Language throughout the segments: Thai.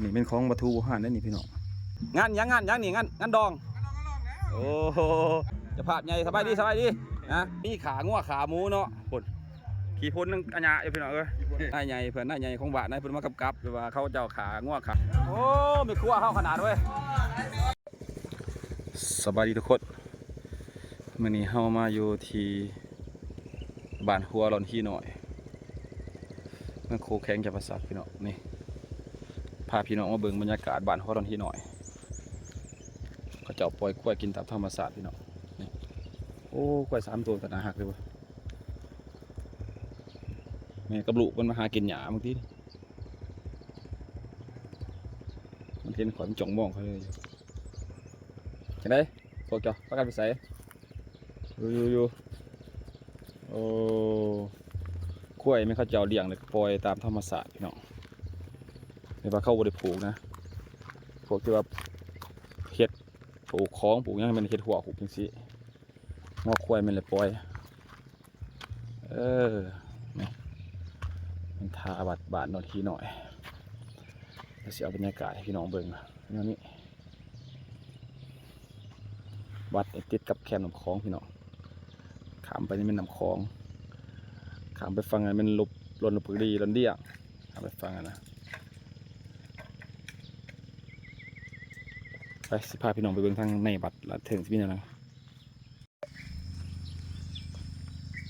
นนี้เป็นของปลาทูห่านนั่นนี่พี่น้องงานยังนี่งานดองโอ้โหจะภาพใหญ่สบายดีนะนี่ขางัวขาหมูเนาะคนขี่พ้นนึงอัญญาอยู่พี่น้องนายใหญ่เพื่อนนายใหญ่ของบ้านนายเพื่อนมากับหรือว่าเขาเจ้าขางัวขาโอ้มีครัวเข้าขนาดเว้ยสบายดีทุกคนมื่อนี้เฮามาอยู่ที่บ้านหัวร้อนที่หน่อยเมื่อโคแข้งจะประสาทพี่น้องนี่พาพี่น้องมาเบิ่งบรรยากาศบ้านหัวร้อนที่หน่อยเขาเจ้าปล่อยกล้วยกินตามธรรมชาติพี่น้องนี่โอ้กล้วย3 ตัวกันนะหักเลยวะแม่กับลูกมันมาหากินหญ้าบางทีมันเห็นขอยมันจ่องมองเขาเลยจังได๋พวกเจ้าประกันไปใส่อยู่โอ้กล้วยไม่เขาเจ้าเลี้ยงเลยปล่อยตามธรรมชาติพี่น้องไม่ว่าเข้าบริผูกนะพวกที่ว่าเห็ดปลูกคล้องปลูกยังมันเห็ดหัวหุบจังซี่งอกกล้วยมันเลยปล่อยนี่มันทาบัดบาดนอนทีหน่อยเสียบรรยากาศให้พี่น้องเบิ่งนี่วัดติดกับแคมป์น้ำคลองพี่น้องขามไปนี่เป็นน้ำคลองขามไปฟังไงมันลนปุรีลนเดี่ยงขามไปฟังนะไปสิพาพี่น้องไปเบิ่งทางในวัดละถึงสิพี่น้อง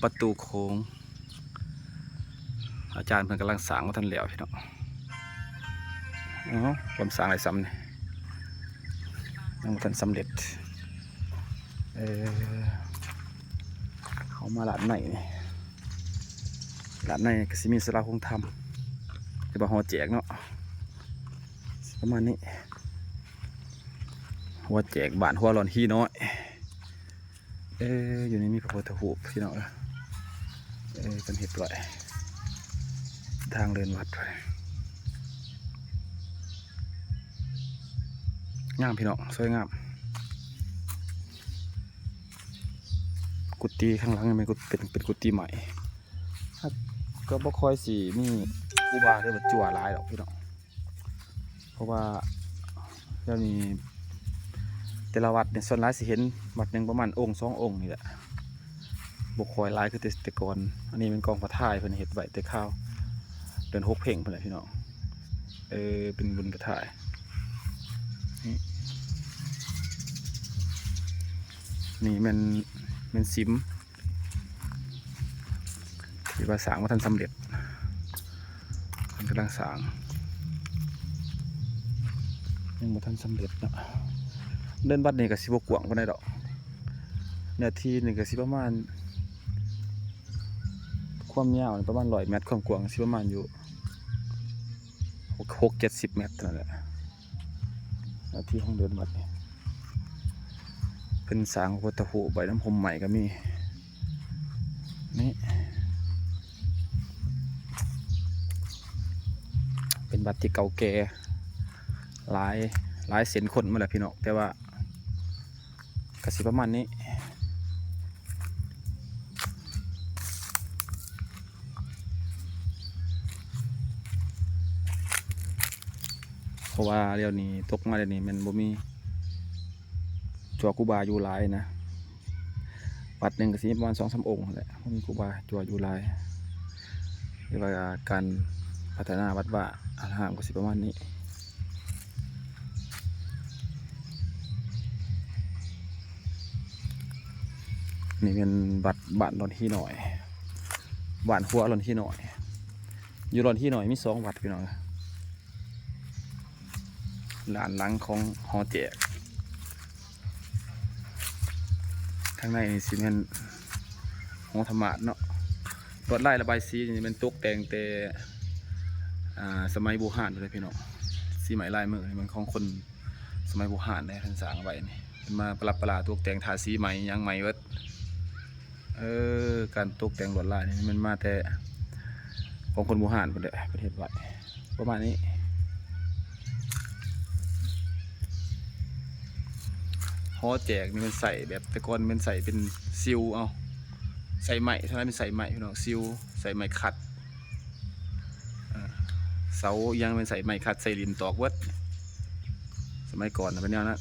ประตูโค้งอาจารย์เพิ่นกำลังสร้างมาทันแล้วพี่น้องความสร้างอะไรซ้ำเนี่ยยังไม่ทันสำเร็จเขามาหลานไหนนี่หลานไหนก็สิมีสลาคงทำจะมาห่อแจกเนาะประมาณนี้หัวแจกบ้านหัวร้อนที่น้อยอยู่ในมีพระพุทธรูปพี่น้องเป็นเห็ดไหลทางเดินวัดไปงามพี่น้องสวยงามกุฏิข้างหลังมันเป็นกุฏิใหม่ก็บ่ค่อยสีมีอุบาหรือว่าจั่วลายหรอกพี่น้องเพราะว่าเดี๋ยวนี้แต่ละวัดเนี่ยส่วนหลายสิเห็นวัดหนึ่งประมาณองค์2 องค์นี่แหละบ่ค่อยลายคือแต่ก่อนอันนี้เป็นกองพระท่ายเพิ่นเฮ็ดไว้แต่ข้าวเดือน6เพ่งเพิ่นแหละพี่น้องเป็นบุญพระท่ายนี่มันซิมที่ว่าสร้างว่าท่านสำเร็จมันกำลังสร้างยังว่าท่านสำเร็จเนาะเดินวัดนี่ก็สิบกว้างก็ได้ดอกเนี่ยที่นี่ก็สิประมาณความยาวประมาณ100 เมตรความกว้างสิประมาณอยู่60-70 เมตรนั่นแหละที่ห้องเดินวัดนี่เป็นสางพุทธภูใบน้ำพรมใหม่ก็มีนี่เป็นวัดที่เก่าแก่หลายเส้นคนมาแล้วพี่น้องแต่ว่ากสิประมาณนี้เพราะว่าเดี๋ยวนี้ตกมาเดี๋ยวนี้มันบ่มีจั่วกูบาอยู่หลายนะวัดหนึ่งก็สิประมาณ2-3 องค์แหละมีกูบาจั่วอยู่หลายเรียกว่าการพัฒนาวัดว่าอารามก็สิประมาณนี้นี่เป็นวัดบ้านร้อนที่หน่อยบ้านหัวร้อนที่หน่อยอยู่ร้อนที่หน่อยมี2 วัดพี่น้องหลานหลังของหอแจกข้างในนี่สิเป็นห้องธรรมะเนาะรถไล่ระบายสีนี่เป็นตกแต่งแต่สมัยโบราณเลยพี่น้องสีไหมลายมือมันของคนสมัยโบราณได้ท่านสร้างไว้นี่เป็นมาประหลาดตกแต่งทาสีไหมยังไหมเวิร์ดการตกแต่งรถไล่นี่มันมาแต่ของคนโบราณประเทศไว้ประมาณนี้ห่อแจกนี่มันใส่แบบแต่ก่อนมันใส่เป็นซิลเอาใส่ไหมเท่านั้นเป็นใส่ไหมพี่น้องซิลใส่ไหมขัด เสายังเป็นใส่ไม้ขัดใส่ริมตอกเวิร์ดสมัยก่อนเป็นแนวนั้น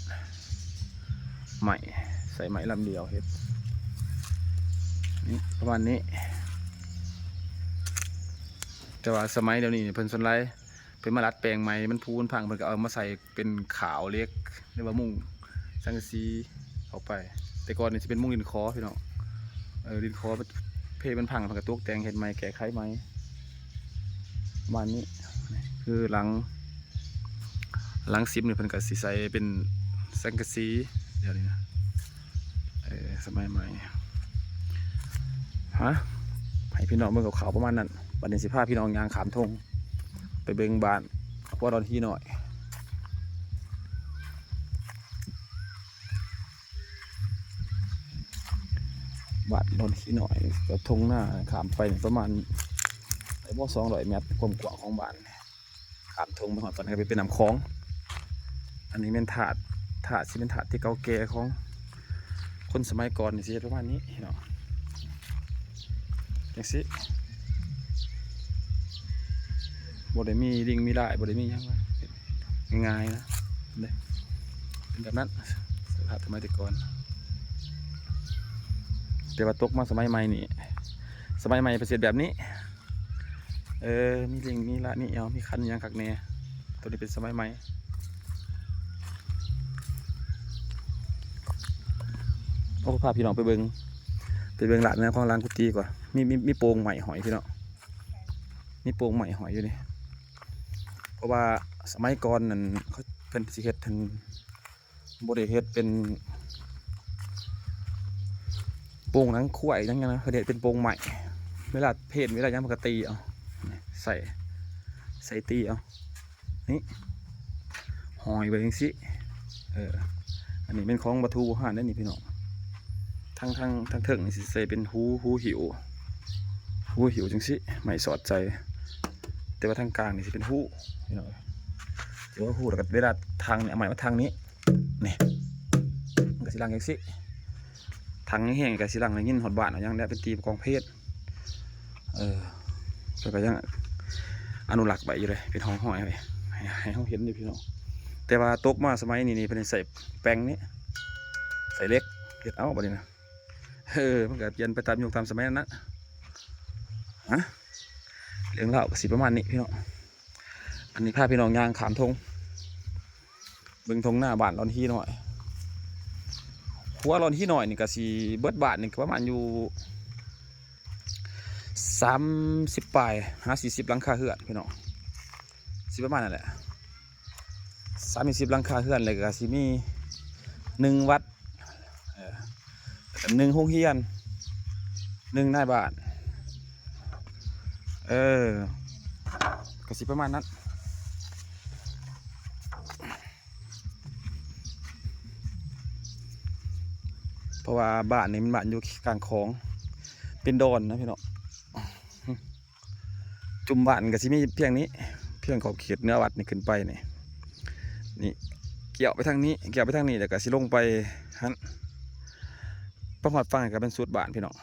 ไม้ใส่ไม้ลำเดียวเฮ็ดนี่ประมาณนี้แต่ว่าสมัยเดี๋ยวนี้เพิ่นสนไรเพิ่นมาลัดแปลงไม้มันพูนพังเพิ่นก็เอามาใส่เป็นขาวเล็กเรียกว่ามุ้งสังกะสีเข้าไปแต่ก่อนนี่จะเป็นมุ้งดินคอพี่น้องดินคอเพมันพังเพิ่นก็ตกแต่งเฮ็ดไม้แก้ไขไม้ประมาณนี้คือหลังซิปเนี่ยเพิ่นก็สิใส่เป็นสังกะสีเดี๋ยวนี้นะสมัยใหม่ฮะให้พี่น้องเบิ่งกับข่าวประมาณนั้นบัดนี้สิพาพี่น้องย่างขามทงไปเบิ่งบ้านเพราะว่าตอนที่หน่อยบ้านตอนที่หน่อยกับทงหน้าขามไปประมาณบ่200 เมตรความกว้างของบ้านขามทงไปหอดตอนนี้ไปเป็นน้ำคลองอันนี้เป็นถาดที่เป็นถาดที่เก่าแก่ของคนสมัยก่อนนี่สิประมาณนี้เนาะจังสิบ่ได้มีลิงมีลายบ่ได้มีหยังง่ายๆนะเป็นแบบนั้นสภาพสมัยแต่ก่อนแต่ว่าตกมาสมัยใหม่นี่สมัยใหม่ประเสริฐแบบนี้มีลิงมีละนี่มีคันยังคักแน่ตัวนี้เป็นสมัยใหม่โอ้พาพี่น้องไปเบิ่งหลานนะของร้านกุฏิก่อนมีโป่งใหม่หอยพี่น้องมีโป่งใหม่หอยอยู่นี่เพราะว่าสมัยก่อนนั่นเขาเป็นสิเฮ็ดทั้งบ่ได้เฮ็ดเป็นโป่งหนังควายจังนะเขาเฮ็ดเป็นโป่งใหม่เวลาเพศเวลายังปกติเอาใส่ตีเอานี่หอยไปจังสิอันนี้เป็นของปลาทูห่านนั่นนี่พี่น้องทั้งเถิงนี่สิใส่เป็นหูหิวจังสิไม่สอดใจแต่ว่าทางกลางนี่สิเป็นหูพี่น้องเดี๋ยวหูแล้วก็เวลาทางเนี่ยหมายว่าทางนี้นี่มันก็สิลังจังสิทางนี้แห้งกับสิลังในยินหดบาทอย่างนี้เป็นตีกองเพศก็ยังอนุรักษ์ไว้อยู่เลยเป็นห้องหอยไปให้เขาเห็นอยู่พี่น้องแต่ว่าตกมาสมัยนี้เป็นใส่แป้งนี้ใส่เล็กเก็ดเอาไปเลยนะมันก็เปลี่ยนไปตามยุคตามสมัยนั้นนะเรื่องเล่าก็สิประมาณนี้พี่น้องอันนี้พาพี่น้องย่างขามทงเบิ่งทงหน้าบ้านรอนที่หน่อยหัวรอนที่หน่อยนี่ก็สิเบิดบาทนี่ประมาณอยู่30 ปลาย40 หลังคาเฮือนพี่น้องสิประมาณนั่นแหละ30 หลังคาเฮือนเลยก็สิมี1 วัด1 โรงเรียน1 นายบ้านก็สิประมาณนั้นเพราะว่าบ้านนี้มันบ้านอยู่กลางคลองเป็นดอนนะพี่น้องจุ่มบ้านก็สิมีเพียงนี้เพียงขอบเขตเนื้อวัดนี่ขึ้นไปนี่เกี่ยวไปทางนี้แล้วก็สิลงไปฮั่นประหอดฟังก็เป็นสุดบ้านพี่น้อง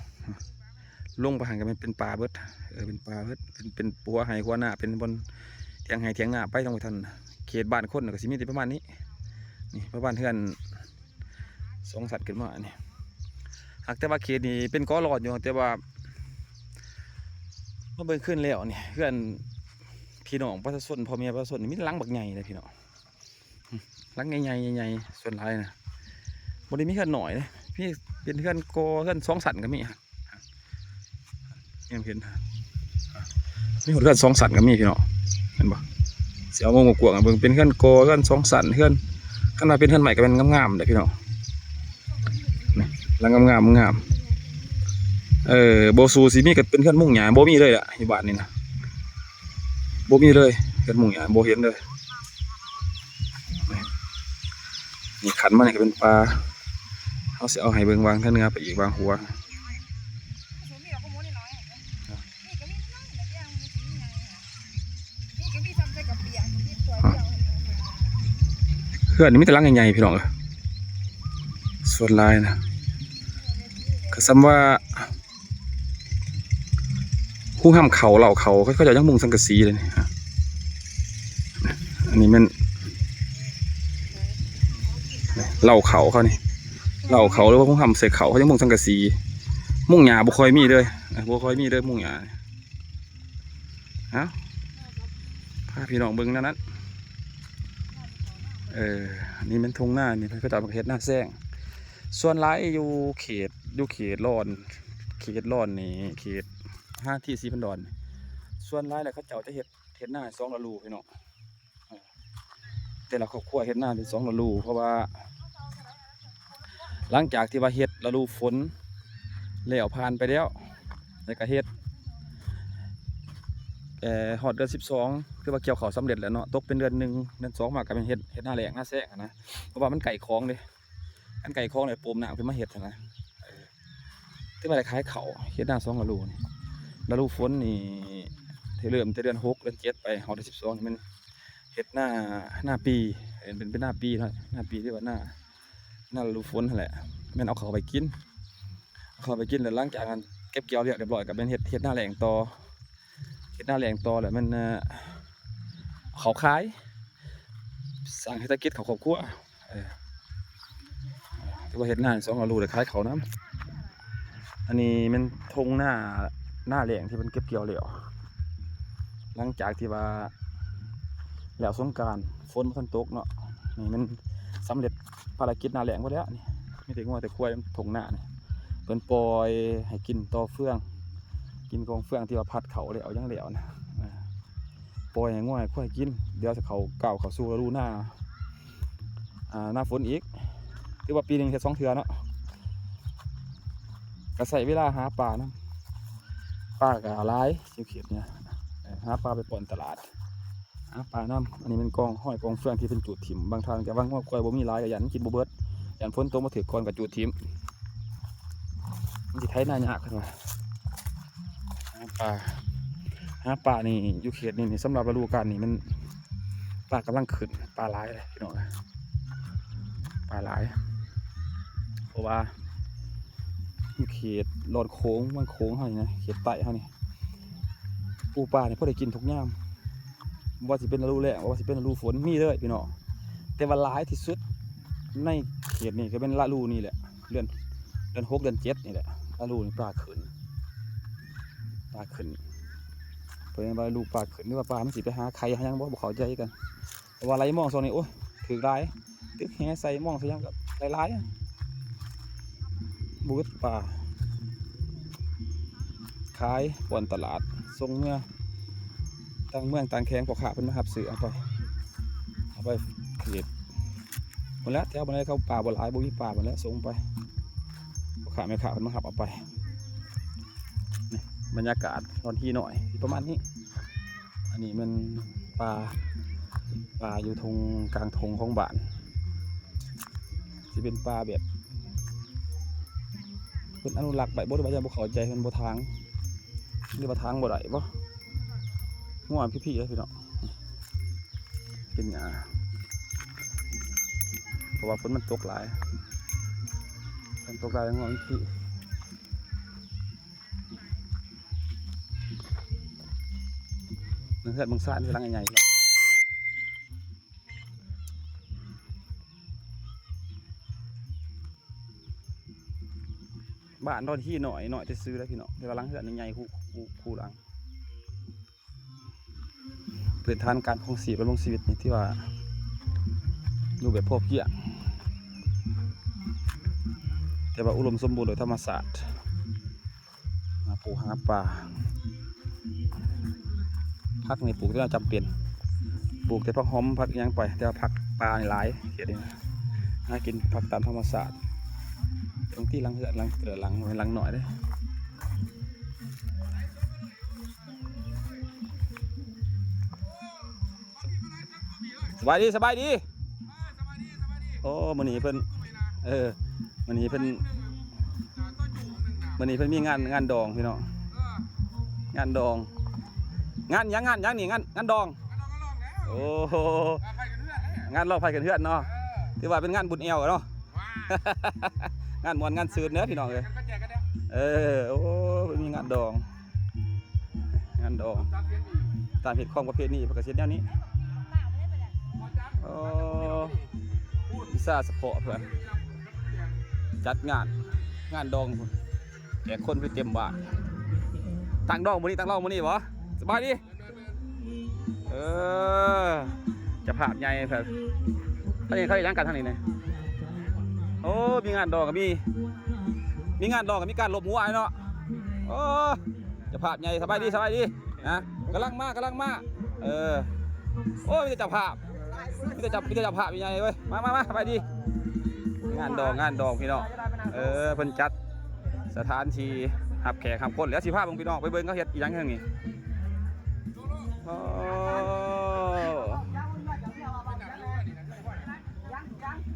ลงไปหันก็เป็นป่าเบิดเป็นป่าเบิดเป็นปัวไห้หัวหน้าเป็นบนเถียงไห้เถียงหน้าไปตรงไปทันเขตบ้านคนก็สิมีแต่ประมาณนี้นี่ประมาณเทือน2 สัตว์ขึ้นมาเนี่ยหากแต่ว่าเขตนี้เป็นก้อหลอดอยู่แต่ว่าเมื่อเบิ่งขึ้นแล้วเนี่ยเพื่อนพี่น้องประชาชนพ่อแม่ประชาชนมีหลังบักใหญ่เลยพี่น้องหลังใหญ่ส่วนหลายนะบริมีเพื่อนหน่อยเลยพี่เป็นเพื่อนโกเพื่อน2 สัตว์ก็มียังเห็นมีเพื่อน2 สัตว์ก็มีพี่น้องเห็นปะเสียวมงกวงเบิ่งเป็นเพื่อนโกเพื่อน2 สัตว์เพื่อนขนาดเป็นเพื่อนใหม่ก็เป็นงามๆเลยพี่น้องแล้วงามโบซูซีมีก็เป็นเพื่อนมุ่งหยาโบมีเลยอ่ะอยู่บ้านนี่นะโบมีเลยเพื่อนมุ่งหยาโบเห็นเลยนี่ขันมาเนี่ยก็เป็นปลาเขาเสียเอาให้เบิ่งวางท่าเนื้อไปอีกวางหัวเพื่อนนี่มีแต่ลังใหญ่ๆพี่น้องส่วนลายนะก็ซ้ำว่าหู้ห้ามเขาเหล่าเขาเขาจะยังมุงสังกะสีเลยนี่ นนี้มันเหล่าเขาเขานี่เหล่าเขาหรือว่าพวกทำใส่เขาเขาจะมุ่งสังกะสีมุ่งหญ้าบุคอยมีเลยบุคอยมีเลยมุ่งหญ้าเอ้าพาพี่น้องเบิ้งนั่นนี่เป็นทงหน้านี่เป็นกระจาประเทศหน้าแซงส่วนร้ายอยู่เขตร้อนนี่เขต5 ที่4 พันดอนส่วนร้ายแหละเขาเจ้าจะเฮ็ดหน้า2 ฤดูพี่น้องแต่ละครอบครัวเฮ็ดหน้าเป็น2 ฤดูเพราะว่าหลังจากที่ว่าเฮ็ดฤดูฝนแล้วผ่านไปแล้วก็เฮ็ดฮอดเดือน12คือว่าเกี่ยวข้าวสำเร็จแล้วเนาะตกเป็นเดือน1 เดือน2มาก็เป็นเฮ็ดหน้าแล้งหน้าแซงนะเพราะว่ามันไก่คลองเลยอันไก่คลองเลยปมหนักเป็นมาเฮ็ดนะที่มาคล้ายเขาเฮ็ดหน้า2 ฤดูนี่ฤดูฝนนี่เริ่มแต่เดือน6 เดือน7ไปฮอดเดือน12นี่มันเฮ็ดหน้าปีเป็นหน้าปีเนาะหน้าปีที่ว่าหน้าฤดูฝนนั่นแหละแม่นเอาเขาไปกินแล้วหลังจากนั้นเก็บเกี่ยวเรียบร้อยก็เป็นเฮ็ดหน้าแล้งต่อแหละมันเขาขายสร้างเศรษฐกิจเขาครอบครัวที่ว่าเฮ็ดหน้า2 ฤดูเลยขายเขาน้ำอันนี้มันทงหน้าแล้งที่มันเก็บเกี่ยวแล้วหลังจากที่ว่าแล้วสงกรานต์ฝนมันตกเนาะนี่มันสำเร็จภารกิจหน้าแล้งหมดแล้วนี่ไม่ถึงว่าแต่ควายทงหน้านี่เพิ่นปล่อยให้กินต่อเฟืองกินกองเฟืองที่ว่าพัดเขาเลยเอายังเหลวนะปล่อยให้ง่วยควายกินเดี๋ยวจะเขาสู่ฤดูหน้าฝนอีกที่ว่าปีนึงแค่2 เทื่อเนาะก็ใส่เวลาหาปลานะปลาก็หลายเขียดเนี่ยหาปลาไปปล่อยตลาดหาปลาน้ำอันนี้เป็นกองห้อยกองเฟืองที่เป็นจุดถิ่มบางทางจะว่างว่าควายบ่มีหลายกับยันกินบ่เบิดยันฝนตกมาถือก้อนกับจุดถิ่มมันจะไถหน้ายากขึ้นมาหาปลานี่อยู่เขตนี่สำหรับฤดูกาลนี่มันปลากำลังขึ้นปลาหลายเลยพี่น้องปลาหลายเพราะว่าอยู่เขตลอดโค้งมันโค้งเท่านี้นะเขตไต่เท่านี้ปูปลาเนี่ยพอได้กินทุกย่ามว่าสิเป็นฤดูแล้งว่าสิเป็นฤดูฝนมีเลยพี่น้องแต่ว่าหลายที่สุดในเขตนี่ก็เป็นฤดูนี่แหละเดือน6 เดือน7นี่แหละฤดูนี่ปลาขึ้นเป็นว่าลูกปลาขึ้นหรือว่าปลามันสิไปหาไข่หายังบ่เข้าใจกันแต่ว่าไรมองโซนนี้โอ้ยถือไรตึกแห่ใส่มองใส่ยังกับไรบูธปลาขายปนตลาดทรงเมื่อตั้งเมืองต่างแข้งพอขาเป็นมาหับสื่อเอาไปเขตหมดแล้วแถวบนนี้เขาป่าบนหลายบุญป่าหมดแล้วส่งไปพอขาไม่ขาเป็นมาหับเอาไปบรรยากาศตอนที่หน่อยประมาณนี้อันนี้มันปลาอยู่ทงกลางทงของบ้านที่เป็นปลาแบบเป็นอนุรักษ์ใบบ่ได้ใบยังบ่เข้าใจเป็นบ่ทางหรือว่าทางบ่ได้บ่ง่วงพี่ๆเลยพี่น้องเป็นหญ้าเพราะว่าฝนมันตกหลายง่วงพี่เพื่อนมึงซ่านที่รังใหญ่ๆบ้านตอนที่หน่อยจะซื้อแล้วพี่น้องเดี๋ยวรังเพื่อนใหญ่คู่รังเพื่อนทานการคงสีบำรุงชีวิตนี่ที่ว่าดูแบบพวกเพี้ยแต่ว่าอุดมสมบูรณ์โดยธรรมศาสตร์ปลูกหาปลาพักในปลูกที่เราจำเป็นปลูกแต่พักหอมพักยังไปแต่ว่าพักปลาในหลายเขียดนี่หากินพักตามธรรมศาสตร์ตรงที่ลังเหือดลังเกลือลังหน่อยได้สบายดีโอ้มื้อนี้เพิ่นมื้อนี้เพิ่นมีงานดองพี่น้องงานดองงานยังนี่งานดองโอ้โหงานลอกไฟกันเฮือนเนาะที่ว่าเป็นงานบุญเอวเนาะงานมวนงานซืนเนื้อพี่น้องเลยโอ้มีงานดองตามเหตุของประเพณีประกาศเช่นนี้ พิซซ่าสปอร์ตเพื่อนจัดงานดองพุ่นแขกคนไปเต็มบ้านตั้งดองมื้อนี้ตั้งเล่ามื้อนี้บ่สบายดีจะภาพใหญ่เพื่อนอันนี้เขาเฮ็ดหยังกันทางนี้เนี่ยโอ้มีงานดองกับมีงานดองกับมีการลบหมูไอ้เนาะโอ้จะภาพใหญ่สบายดีนะกำลังมาโอ้มีแต่จับภาพมีแต่จับภาพใหญ่เว้ยมาสบายดีงานดองพี่น้องเพิ่นจัดสถานที่หับแขกหับคนแล้วสิพาพี่น้องไปเบิ่งเขาเฮ็ดอีหยังทางนี้โอ้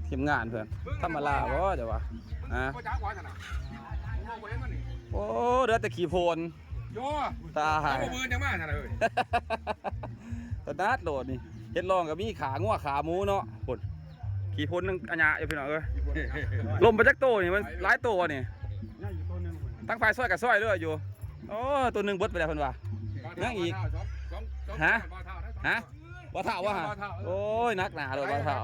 ทีมงานเพื่อนธรรมดาบ่เดี๋ยววะโอ้เดือดแต่ขี่โพนตายมือจังมากนะเลยตะนัดโหลดนี่เฮ็ดลองกับมีขางัวขาหมูเนาะพุ่นขี่โพนนึงอัญญาอยู่พี่น้องลมไปจักโตนี่มันหลายโตนี่ตั้งไฟซอยกับซอยเรื่อยอยู่โอ้ตัวนึงเบิดไปแล้วเพิ่นว่ายังอีกฮะบ่เท่าวะโอ้ยนักหนาเลยบ่เท่า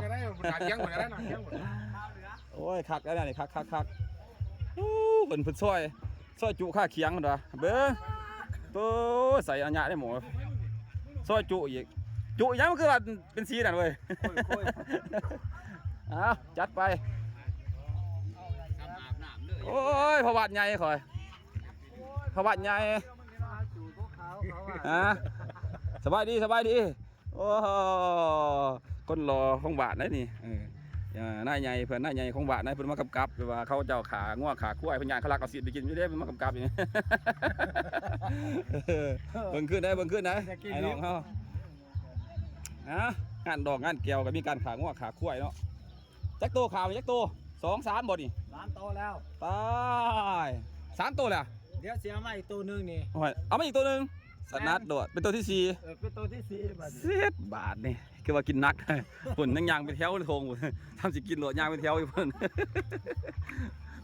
โอ้ยคักแล้วนี่คักเพิ่นซอยจุค่าเคียงเพิ่นว่าเบิ่งตัวใส่อัญญาได้หมดซอยจุอีกจุยังมันคือว่าเป็นสีนั่นเว้ยเอาจัดไปโอ้ยพวัดใหญ่คอยพวัดใหญ่สบายดีโอ้คนรอของบาทได้นี่นายใหญ่เพื่อนนายใหญ่ของบาทนายเพื่อนมากำกับหรือว่าเขาเจ้าขาง่วขาคุ้ยพญานขลักเอาสิไปกินไม่ได้เป็นมากำกับอย่างนี้เบิ่งขึ้นได้ไอ้น้องเขางานดอกงานแก้วก็มีการขาง่วขาคุ้ยเนาะจักโตขาไปจักโต2-3บ่นี่3 โตแล้วตาย3 โตแล้วเดี๋ยวเสียมาอีกตัวนึงนี่เอามาอีกตัวนึงสนัดโดดเป็นตัวที่4เป็นตัวที่4บาทนี่คือว่ากินนักปุ่นนั่งยางไปแถวทงทำสิกินโหลดยางไปแถวอยู่เพิ่น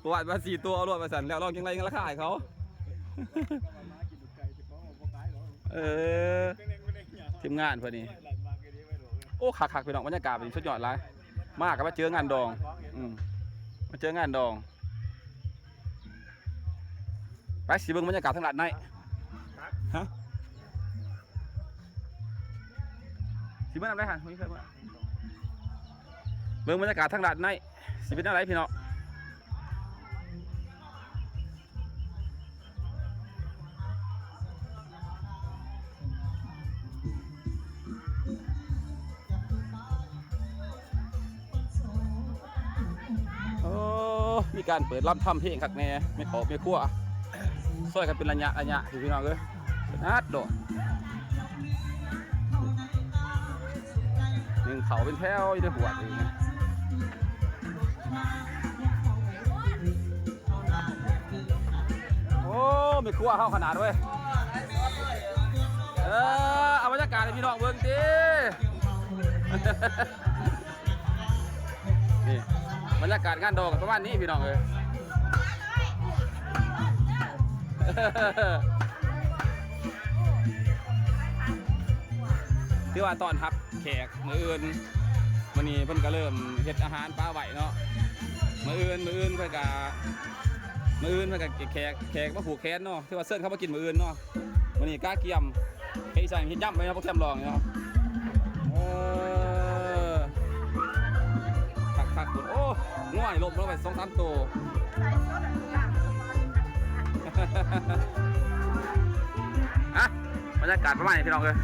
ประวัติมา4 ตัวเอาโหลดมาสั่นแล้วลองยังไงกันราคาให้เขาทีมงานเพื่อนนี่โอ้คักไปน้องบรรยากาศเป็นสุดยอดเลยมากกับมาเจองานดองมาเจองานดองไปสิเบิ่งบรรยากาศทางหลัดในฮะสิเบิ่งอะไรฮะเบิ่งบรรยากาศทางหลัดในสิเป็นอะไรพี่น้องมีการเปิดรับทำเพลงคักแน่ไม่ขอไม่คั่วช่วยกันเป็นระยะพี่น้องเลยนัดโดดหนึ่งเขาเป็นแถวอยู่ในหัวเองโอ้ไม่คั่วเข้าขนาดเว้ยเอาบรรยากาศให้พี่น้องเบิ่งดินี่บรรยากาศงานดองประมาณนี้พี่น้องเลยที่ว่าตอนทับแขกมื้ออื่นวันนี้เพิ่นก็เริ่มเฮ็ดอาหารปลาไหวเนาะมื้ออื่นเพิ่นก็แขกมาผูกแขนเนาะที่ว่าเซิร์นเขามากินมื้ออื่นเนาะวันนี้กาเกียมเฮ็ดใส่เฮ็ดย่ำไปเนาะพวกแคมลองเนาะคักโอ้ง่วยลมลงไป2-3 ตัวบรรยากาศประมาณนี้พี่น้องเลย